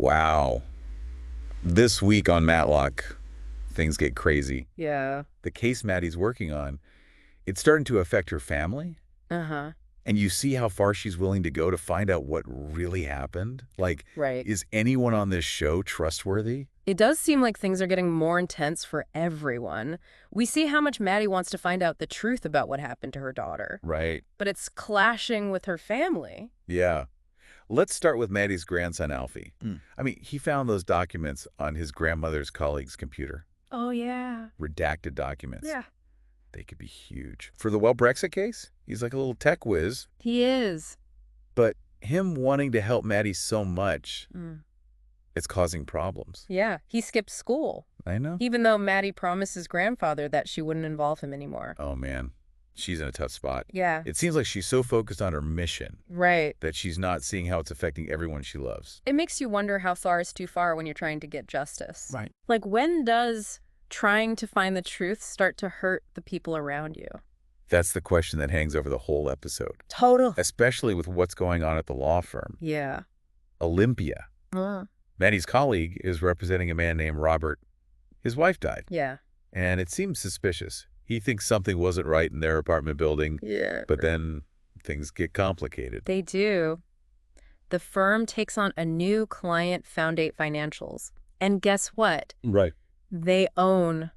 Wow. This week on Matlock, things get crazy. Yeah. The case Maddie's working on, it's starting to affect her family. Uh-huh. And you see how far she's willing to go to find out what really happened? Like, Right. is anyone on this show trustworthy? It does seem like things are getting more intense for everyone. We see how much Matty wants to find out the truth about what happened to her daughter. Right. But it's clashing with her family. Yeah. Let's start with Maddie's grandson, Alfie. Mm. I mean, he found those documents on his grandmother's colleague's computer. Oh, yeah. Redacted documents. Yeah. They could be huge. For the Brexit case, he's like a little tech whiz. He is. But him wanting to help Maddie so much, Mm. it's causing problems. Yeah. He skipped school, I know. even though Matty promised his grandfather that she wouldn't involve him anymore. Oh, man. She's in a tough spot. Yeah. It seems like she's so focused on her mission Right. that she's not seeing how it's affecting everyone she loves. It makes you wonder how far is too far when you're trying to get justice. Right. Like, when does trying to find the truth start to hurt the people around you? That's the question that hangs over the whole episode, Total. especially with what's going on at the law firm. Yeah. Olympia. Maddie's colleague is representing a man named Robert. His wife died, Yeah. and it seems suspicious. He thinks something wasn't right in their apartment building, Yeah. but then things get complicated. They do. The firm takes on a new client, Foundate Financials. And guess what? Right. They own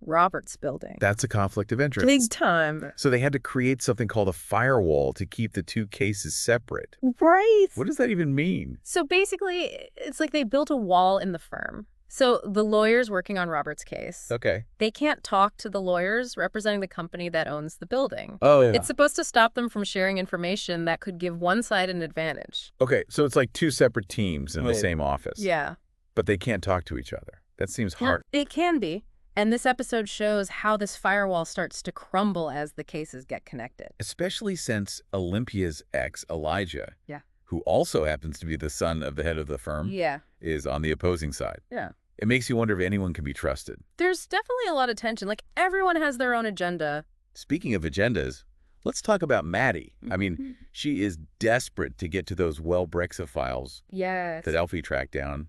Robert's building. That's a conflict of interest. Big time. So they had to create something called a firewall to keep the two cases separate. Right. What does that even mean? So basically, it's like they built a wall in the firm. So the lawyers working on Robert's case, Okay. they can't talk to the lawyers representing the company that owns the building. Oh, yeah. It's supposed to stop them from sharing information that could give one side an advantage. Okay, so it's like two separate teams in the Right. same office. Yeah. But they can't talk to each other. That seems hard. It can be. And this episode shows how this firewall starts to crumble as the cases get connected. Especially since Olympia's ex, Elijah, Yeah. who also happens to be the son of the head of the firm, Yeah. is on the opposing side. Yeah. It makes you wonder if anyone can be trusted. There's definitely a lot of tension. Like, everyone has their own agenda. Speaking of agendas, let's talk about Matty. I mean, she is desperate to get to those Brexit files Yes. that Alfie tracked down.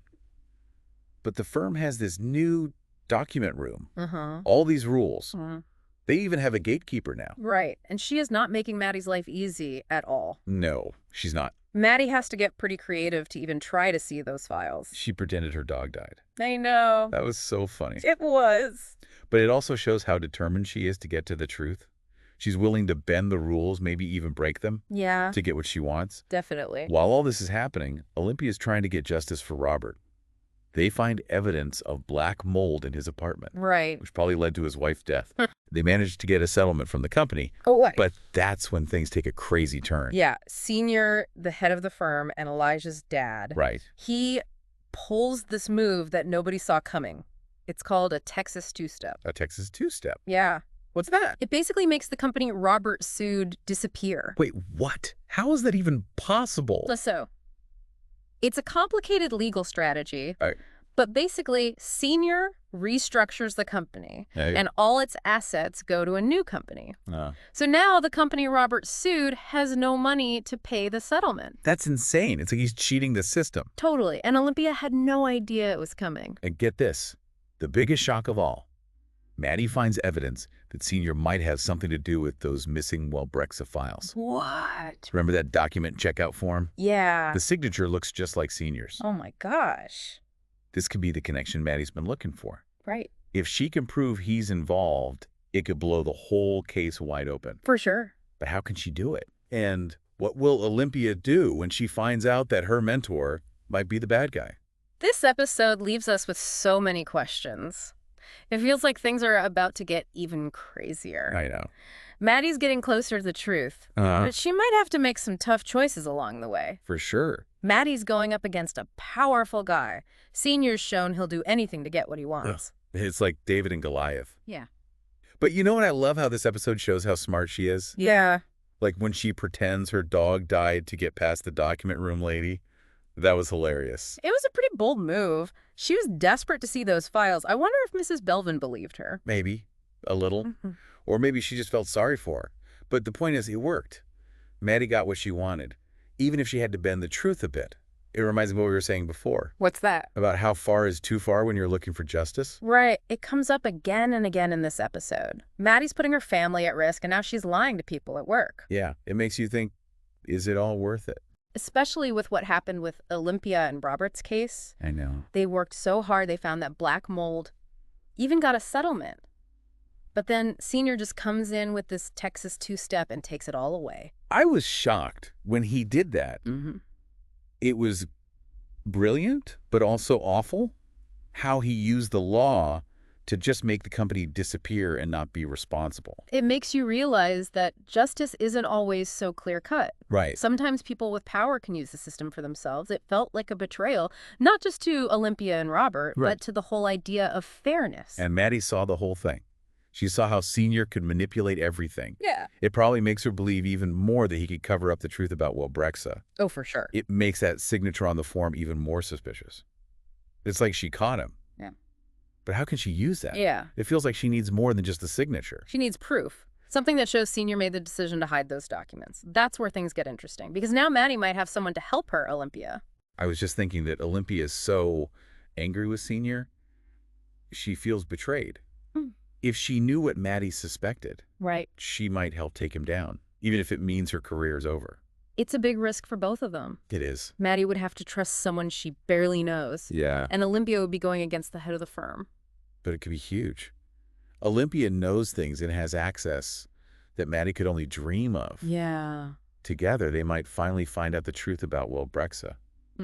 But the firm has this new document room. Uh-huh. All these rules. Uh-huh. They even have a gatekeeper now. Right. And she is not making Maddie's life easy at all. No, she's not. Maddie has to get pretty creative to even try to see those files. She pretended her dog died. I know. That was so funny. It was. But it also shows how determined she is to get to the truth. She's willing to bend the rules, maybe even break them, Yeah, to get what she wants. definitely. While all this is happening, Olympia's trying to get justice for Robert. They find evidence of black mold in his apartment, Right. which probably led to his wife's death. They managed to get a settlement from the company, Oh, what? but that's when things take a crazy turn. Yeah, Senior, the head of the firm, and Elijah's dad. Right. He pulls this move that nobody saw coming. It's called a Texas two-step. A Texas two-step. Yeah. What's that? It basically makes the company Robert sued disappear. Wait, what? How is that even possible? So, it's a complicated legal strategy, Right. but basically, Senior restructures the company, and all its assets go to a new company. So now the company Robert sued has no money to pay the settlement. That's insane. It's like he's cheating the system. Totally. And Olympia had no idea it was coming. And get this, the biggest shock of all. Matty finds evidence that Senior might have something to do with those missing Brexit files. What? Remember that document checkout form? Yeah. The signature looks just like Senior's. Oh my gosh. This could be the connection Matty's been looking for. Right. If she can prove he's involved, it could blow the whole case wide open. For sure. But how can she do it? And what will Olympia do when she finds out that her mentor might be the bad guy? This episode leaves us with so many questions. It feels like things are about to get even crazier. I know. Maddie's getting closer to the truth, but she might have to make some tough choices along the way. For sure. Maddie's going up against a powerful guy. Senior's shown he'll do anything to get what he wants. It's like David and Goliath. Yeah. But you know what? I love how this episode shows how smart she is. Yeah. Like when she pretends her dog died to get past the document room lady. That was hilarious. It was a pretty bold move. She was desperate to see those files. I wonder if Mrs. Belvin believed her. Maybe. A little. Or maybe she just felt sorry for her. But the point is, it worked. Matty got what she wanted, even if she had to bend the truth a bit. It reminds me of what we were saying before. What's that? About how far is too far when you're looking for justice? Right. It comes up again and again in this episode. Maddie's putting her family at risk, and now she's lying to people at work. Yeah, it makes you think, is it all worth it? Especially with what happened with Olympia and Robert's case. I know. They worked so hard, they found that black mold, even got a settlement. But then Senior just comes in with this Texas two-step and takes it all away. I was shocked when he did that. It was brilliant, but also awful, how he used the law to just make the company disappear and not be responsible. It makes you realize that justice isn't always so clear-cut. Right. Sometimes people with power can use the system for themselves. It felt like a betrayal, not just to Olympia and Robert, but to the whole idea of fairness. And Matty saw the whole thing. She saw how Senior could manipulate everything. Yeah. It probably makes her believe even more that he could cover up the truth about Wilbrexa. Oh, for sure. It makes that signature on the form even more suspicious. It's like she caught him. Yeah. But how can she use that? Yeah. It feels like she needs more than just the signature. She needs proof. Something that shows Senior made the decision to hide those documents. That's where things get interesting. Because now Matty might have someone to help her, Olympia. I was just thinking that Olympia is so angry with Senior, she feels betrayed. If she knew what Matty suspected, she might help take him down, even if it means her career is over. It's a big risk for both of them. It is. Matty would have to trust someone she barely knows. Yeah. And Olympia would be going against the head of the firm. But it could be huge. Olympia knows things and has access that Matty could only dream of. Yeah. Together, they might finally find out the truth about Wilbrexa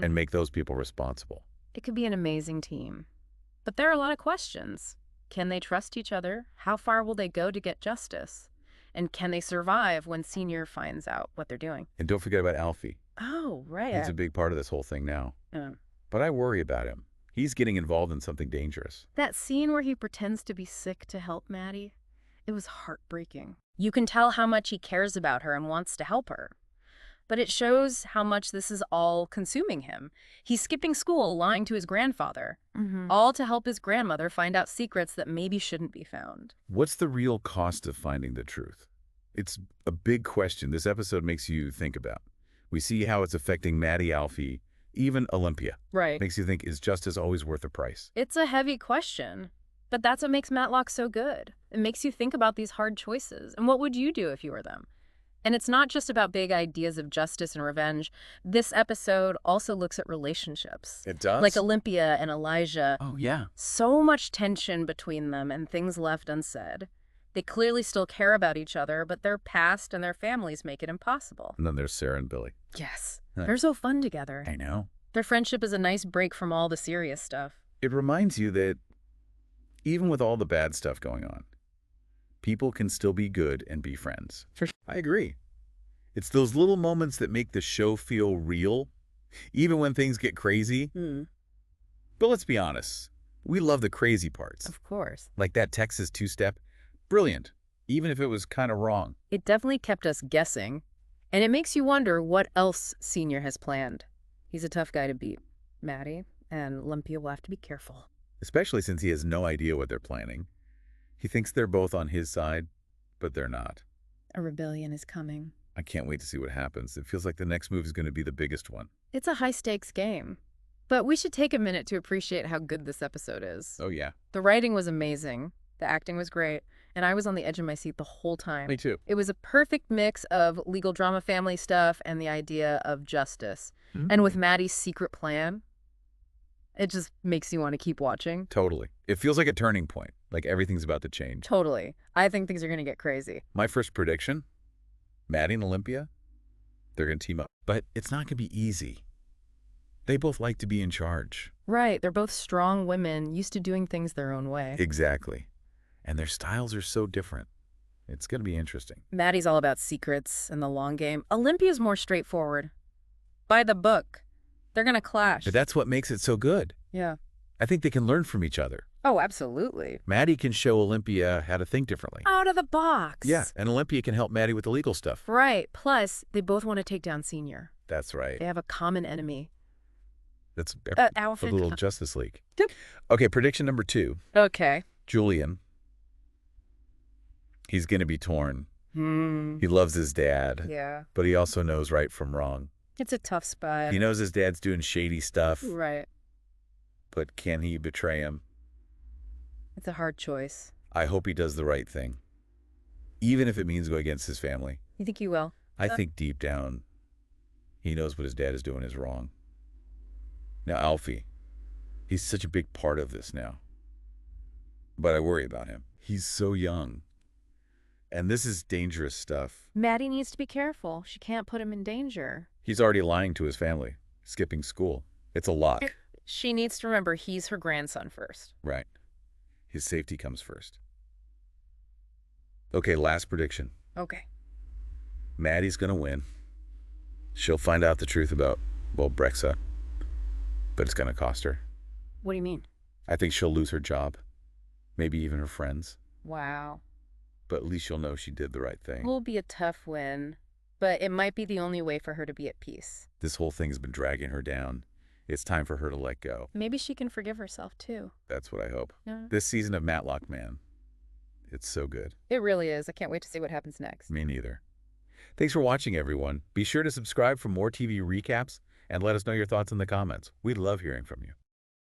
and make those people responsible. It could be an amazing team. But there are a lot of questions. Can they trust each other? How far will they go to get justice? And can they survive when Senior finds out what they're doing? And don't forget about Alfie. Oh, right. He's a big part of this whole thing now. Yeah. But I worry about him. He's getting involved in something dangerous. That scene where he pretends to be sick to help Matty, it was heartbreaking. You can tell how much he cares about her and wants to help her. But it shows how much this is all consuming him. He's skipping school, lying to his grandfather, all to help his grandmother find out secrets that maybe shouldn't be found. What's the real cost of finding the truth? It's a big question this episode makes you think about. We see how it's affecting Matty, Alfie, even Olympia. Right. Makes you think, is justice always worth the price? It's a heavy question, but that's what makes Matlock so good. It makes you think about these hard choices. And what would you do if you were them? And it's not just about big ideas of justice and revenge. This episode also looks at relationships. It does? Like Olympia and Elijah. Oh, yeah. So much tension between them and things left unsaid. They clearly still care about each other, but their past and their families make it impossible. And then there's Sarah and Billy. Yes. They're so fun together. I know. Their friendship is a nice break from all the serious stuff. It reminds you that even with all the bad stuff going on, people can still be good and be friends. I agree. It's those little moments that make the show feel real, even when things get crazy. But let's be honest, we love the crazy parts. Of course. Like that Texas two-step. Brilliant, even if it was kind of wrong. It definitely kept us guessing. And it makes you wonder what else Senior has planned. He's a tough guy to beat, Matty, and Olympia will have to be careful. Especially since he has no idea what they're planning. He thinks they're both on his side, but they're not. A rebellion is coming. I can't wait to see what happens. It feels like the next move is going to be the biggest one. It's a high-stakes game. But we should take a minute to appreciate how good this episode is. Oh, yeah. The writing was amazing. The acting was great. And I was on the edge of my seat the whole time. Me too. It was a perfect mix of legal drama family stuff and the idea of justice. And with Matty's secret plan, it just makes you want to keep watching. Totally. It feels like a turning point, like everything's about to change. Totally. I think things are going to get crazy. My first prediction, Matty and Olympia, they're going to team up. But it's not going to be easy. They both like to be in charge. Right. They're both strong women, used to doing things their own way. Exactly. And their styles are so different. It's going to be interesting. Matty's all about secrets and the long game. Olympia's more straightforward. By the book. They're going to clash. But that's what makes it so good. Yeah. I think they can learn from each other. Oh, absolutely. Matty can show Olympia how to think differently. Out of the box. Yeah, and Olympia can help Matty with the legal stuff. Right. Plus, they both want to take down Senior. That's right. They have a common enemy. That's Alfred. a little Justice League. Yep. Okay, prediction number 2. Okay. Julian. He's going to be torn. He loves his dad. Yeah. But he also knows right from wrong. It's a tough spot. He knows his dad's doing shady stuff. Right. But can he betray him? It's a hard choice. I hope he does the right thing, even if it means go against his family. You think he will? I think deep down, he knows what his dad is doing is wrong. Now, Alfie, he's such a big part of this now. But I worry about him. He's so young. And this is dangerous stuff. Matty needs to be careful. She can't put him in danger. He's already lying to his family, skipping school. It's a lot. She needs to remember he's her grandson first. Right. His safety comes first. Okay, last prediction. Okay. Maddie's going to win. She'll find out the truth about, well, Brexa. But it's going to cost her. What do you mean? I think she'll lose her job. Maybe even her friends. Wow. But at least she'll know she did the right thing. It will be a tough win, but it might be the only way for her to be at peace. This whole thing's been dragging her down. It's time for her to let go. Maybe she can forgive herself, too. That's what I hope. Yeah. This season of Matlock, man, it's so good. It really is. I can't wait to see what happens next. Me neither. Thanks for watching, everyone. Be sure to subscribe for more TV recaps and let us know your thoughts in the comments. We'd love hearing from you.